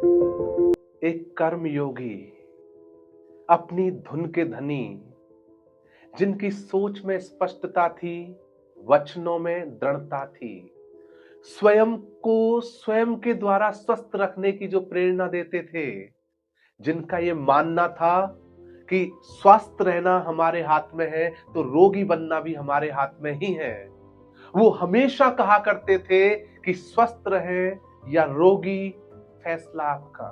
एक कर्मयोगी, अपनी धुन के धनी, जिनकी सोच में स्पष्टता थी, वचनों में दृढ़ता थी, स्वयं को स्वयं के द्वारा स्वस्थ रखने की जो प्रेरणा देते थे, जिनका ये मानना था कि स्वस्थ रहना हमारे हाथ में है, तो रोगी बनना भी हमारे हाथ में ही है। वो हमेशा कहा करते थे कि स्वस्थ रहें या रोगी, फैसला आपका।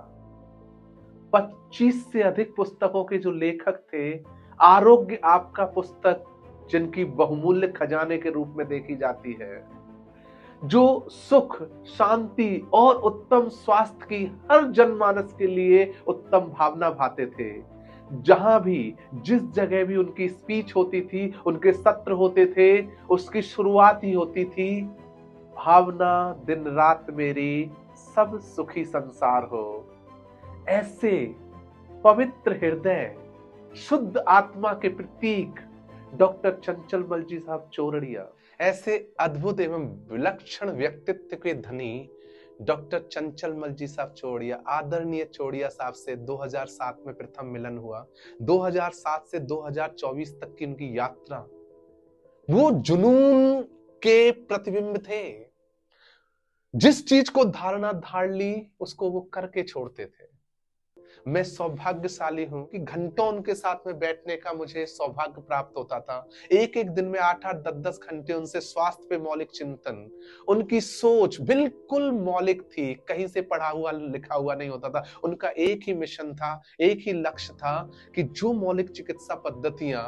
25 से अधिक पुस्तकों के जो लेखक थे, आरोग्य आपका पुस्तक जिनकी बहुमूल्य खजाने के रूप में देखी जाती है, जो सुख, शांति और उत्तम स्वास्थ्य की हर जनमानस के लिए उत्तम भावना भाते थे। जहां भी, जिस जगह भी उनकी स्पीच होती थी, उनके सत्र होते थे, उसकी शुरुआत ही होती थी, भावना दिन रात मेरी, सब सुखी संसार हो। ऐसे पवित्र हृदय, शुद्ध आत्मा के प्रतीक डॉक्टर चंचलमल जी साहब चौरड़िया, ऐसे अद्भुत एवं विलक्षण व्यक्तित्व के धनी डॉक्टर चंचलमल जी साहब चौड़िया, आदरणीय चौड़िया साहब से 2007 में प्रथम मिलन हुआ। 2007 से 2024 तक की उनकी यात्रा, वो जुनून के प्रतिबिंब थे। जिस चीज को धारणा धार ली, उसको वो करके छोड़ते थे। मैं सौभाग्यशाली हूं कि घंटों उनके साथ में बैठने का मुझे सौभाग्य प्राप्त होता था। एक एक दिन में 8-8, 10-10 घंटे उनसे स्वास्थ्य पे मौलिक चिंतन। उनकी सोच बिल्कुल मौलिक थी, कहीं से पढ़ा हुआ लिखा हुआ नहीं होता था। उनका एक ही मिशन था, एक ही लक्ष्य था कि जो मौलिक चिकित्सा पद्धतियां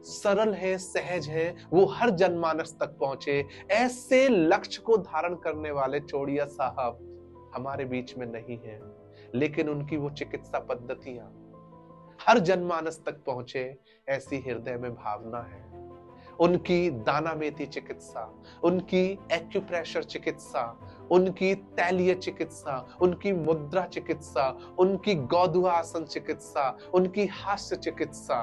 सरल है, सहज है, वो हर जनमानस तक पहुंचे। ऐसे लक्ष्य को धारण करने वाले चौड़िया साहब हमारे बीच में नहीं है, लेकिन उनकी वो चिकित्सा पद्धतियां हर जनमानस तक पहुंचे, ऐसी हृदय में भावना है। उनकी दाना मेथी चिकित्सा, उनकी एक्यूप्रेशर चिकित्सा, उनकी तैलीय चिकित्सा, उनकी मुद्रा चिकित्सा, उनकी गौधुआ आसन चिकित्सा, उनकी हास्य चिकित्सा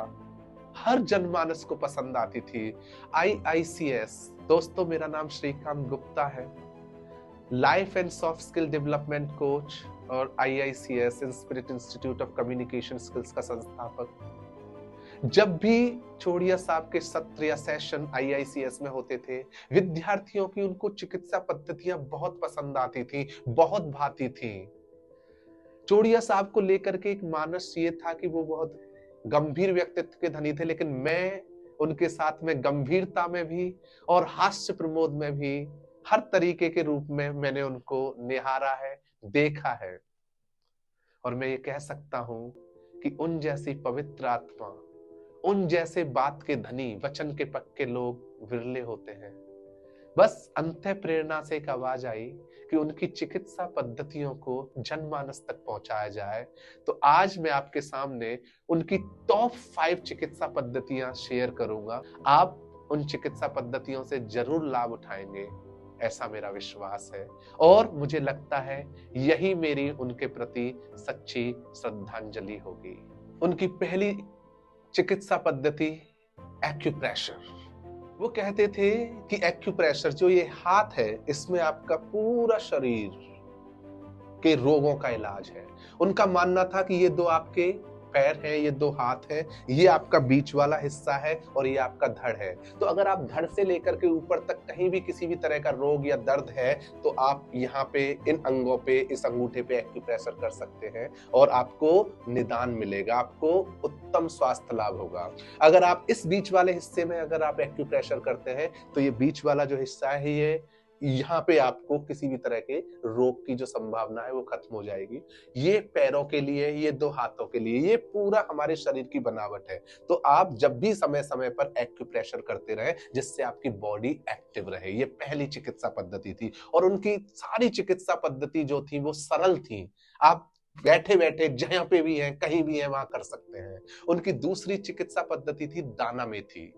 हर जनमानस को पसंद आती थी। IICS, दोस्तों मेरा नाम श्रीकांत गुप्ता है, life and soft skill development coach और IICS spirit institute of communication skills का संस्थापक। जब भी चौड़िया साहब के सत्र या सेशन IICS में होते थे, विद्यार्थियों की उनको चिकित्सा पद्धतियां बहुत पसंद आती थी, बहुत भाती थी। चौड़िया साहब को लेकर के एक मानस ये था कि वो बहुत गंभीर व्यक्तित्व के धनी थे, लेकिन मैं उनके साथ में गंभीरता में भी और हास्य प्रमोद में भी हर तरीके के रूप में मैंने उनको निहारा है, देखा है। और मैं ये कह सकता हूं कि उन जैसी पवित्र आत्मा, उन जैसे बात के धनी, वचन के पक्के लोग विरले होते हैं। बस अंतः प्रेरणा से एक आवाज आई कि उनकी चिकित्सा पद्धतियों को जनमानस तक पहुंचाया जाए। तो आज मैं आपके सामने उनकी टॉप 5 चिकित्सा पद्धतियां शेयर करूंगा। आप उन चिकित्सा पद्धतियों से जरूर लाभ उठाएंगे, ऐसा मेरा विश्वास है। और मुझे लगता है यही मेरी उनके प्रति सच्ची श्रद्धांजलि होगी। उनकी पहली चिकित्सा पद्धति एक्यूप्रेशर। वो कहते थे कि एक्यूप्रेशर, जो ये हाथ है, इसमें आपका पूरा शरीर के रोगों का इलाज है। उनका मानना था कि ये दो आपके पैर है, ये दो हाथ है, ये आपका बीच वाला हिस्सा है और ये आपका धड़ है। तो अगर आप धड़ से लेकर के ऊपर तक कहीं भी किसी भी तरह का रोग या दर्द है, तो आप यहाँ पे इन अंगों पे, इस अंगूठे पे एक्यूप्रेशर कर सकते हैं और आपको निदान मिलेगा, आपको उत्तम स्वास्थ्य लाभ होगा। अगर आप इस बीच वाले हिस्से में अगर आप एक्यूप्रेशर करते हैं, तो ये बीच वाला जो हिस्सा है, ये यहाँ पे आपको किसी भी तरह के रोग की जो संभावना है वो खत्म हो जाएगी। ये पैरों के लिए, ये दो हाथों के लिए, ये पूरा हमारे शरीर की बनावट है। तो आप जब भी समय समय पर एक्यूप्रेशर करते रहे, जिससे आपकी बॉडी एक्टिव रहे। ये पहली चिकित्सा पद्धति थी और उनकी सारी चिकित्सा पद्धति जो थी वो सरल थी। आप बैठे बैठे जहां पे भी हैं, कहीं भी हैं, वहां कर सकते हैं। उनकी दूसरी चिकित्सा पद्धति थी दाना मेथी।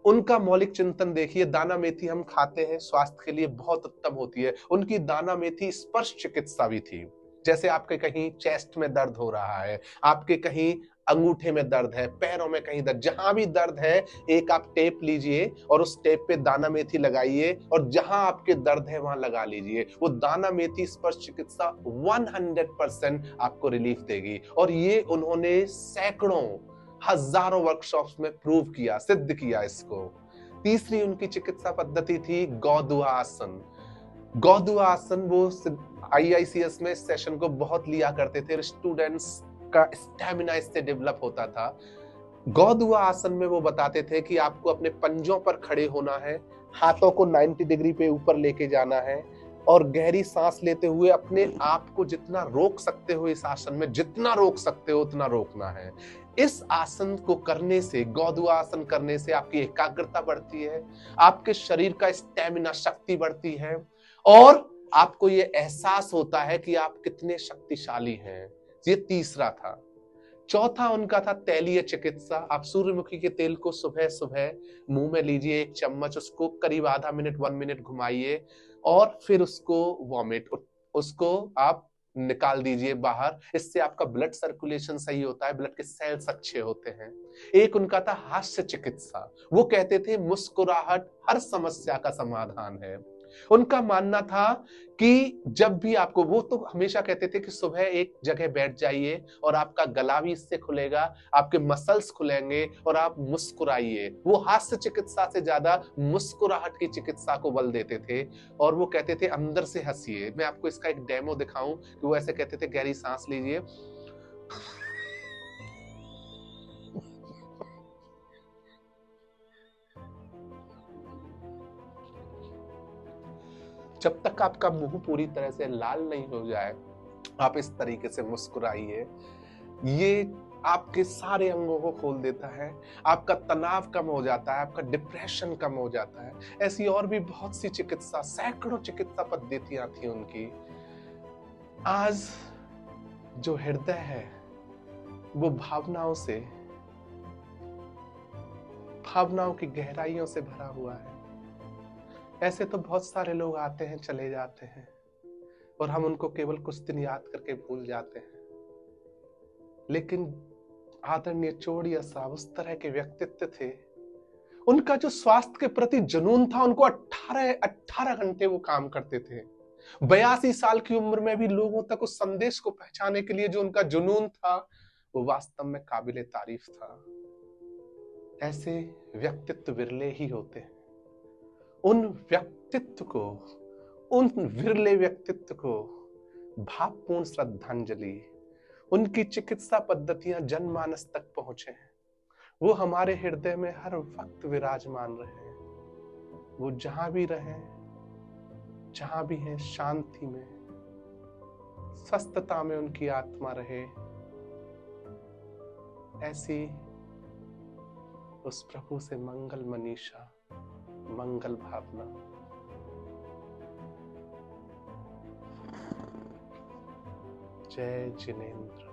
उनका मौलिक चिंतन देखिए, दाना मेथी हम खाते हैं, स्वास्थ्य के लिए बहुत उत्तम होती है। उनकी दाना मेथी स्पर्श चिकित्सा भी थी। जैसे आपके कहीं चेस्ट में दर्द हो रहा है, आपके कहीं अंगूठे में दर्द है, पैरों में कहीं दर्द, जहां भी दर्द है एक आप टेप लीजिए और उस टेप पे दाना मेथी लगाइए और जहां आपके दर्द है वहां लगा लीजिए। वो दाना मेथी स्पर्श चिकित्सा 100% आपको रिलीफ देगी। और ये उन्होंने सैकड़ों हजारों वर्कशॉप्स में प्रूव किया, सिद्ध किया इसको। तीसरी उनकी चिकित्सा पद्धति थी गौदुआ आसन। गौदुआ आसन वो IICS में इस सेशन को बहुत लिया करते थे, स्टूडेंट्स का स्टैमिना इससे डेवलप होता था। गौदुआ आसन में वो बताते थे कि आपको अपने पंजों पर खड़े होना है, हाथों को 90 डिग्री पे ऊपर लेके जाना है और गहरी सांस लेते हुए अपने आप को जितना रोक सकते हो इस आसन में, जितना रोक सकते हो उतना रोकना है। इस आसन को करने से, गौदुआ आसन करने से आपकी एकाग्रता बढ़ती है, आपके शरीर का स्टैमिना, शक्ति बढ़ती है और आपको ये एहसास होता है कि आप कितने शक्तिशाली हैं। ये तीसरा था। चौथा उनका था तैलीय चिकित्सा। आप सूर्यमुखी के तेल को सुबह सुबह मुंह में लीजिए, 1 चम्मच, उसको करीब आधा मिनट 1 मिनट घुमाइए और फिर उसको आप निकाल दीजिए बाहर। इससे आपका ब्लड सर्कुलेशन सही होता है, ब्लड के सेल्स अच्छे होते हैं। एक उनका था हास्य चिकित्सा। वो कहते थे मुस्कुराहट हर समस्या का समाधान है। उनका मानना था कि जब भी आपको, वो तो हमेशा कहते थे कि सुबह एक जगह बैठ जाइए और आपका गला भी इससे खुलेगा, आपके मसल्स खुलेंगे और आप मुस्कुराइए। वो हास्य चिकित्सा से ज्यादा मुस्कुराहट की चिकित्सा को बल देते थे और वो कहते थे अंदर से हंसिए। मैं आपको इसका एक डेमो दिखाऊं कि वो ऐसे कहते थे, गहरी सांस लीजिए, जब तक आपका मुंह पूरी तरह से लाल नहीं हो जाए आप इस तरीके से मुस्कुराइए। ये आपके सारे अंगों को खोल देता है, आपका तनाव कम हो जाता है, आपका डिप्रेशन कम हो जाता है। ऐसी और भी बहुत सी चिकित्सा, सैकड़ों चिकित्सा पद्धतियां थी उनकी। आज जो हृदय है वो भावनाओं की गहराइयों से भरा हुआ है। ऐसे तो बहुत सारे लोग आते हैं, चले जाते हैं और हम उनको केवल कुछ दिन याद करके भूल जाते हैं। लेकिन आदरणीय चौड़िया साहब उस तरह के व्यक्तित्व थे। उनका जो स्वास्थ्य के प्रति जुनून था, उनको 18 घंटे वो काम करते थे। 82 साल की उम्र में भी लोगों तक उस संदेश को पहुंचाने के लिए जो उनका जुनून था वो वास्तव में काबिले तारीफ था। ऐसे व्यक्तित्व विरले ही होते हैं। उन विरले व्यक्तित्व को भावपूर्ण श्रद्धांजलि। उनकी चिकित्सा पद्धतियां जनमानस तक पहुंचे हैं, वो हमारे हृदय में हर वक्त विराजमान रहे। वो जहां भी रहे, जहां भी है, शांति में, स्वस्थता में उनकी आत्मा रहे। ऐसी उस प्रभु से मंगल मनीषा, मंगल भावना। जय जिनेंद्र।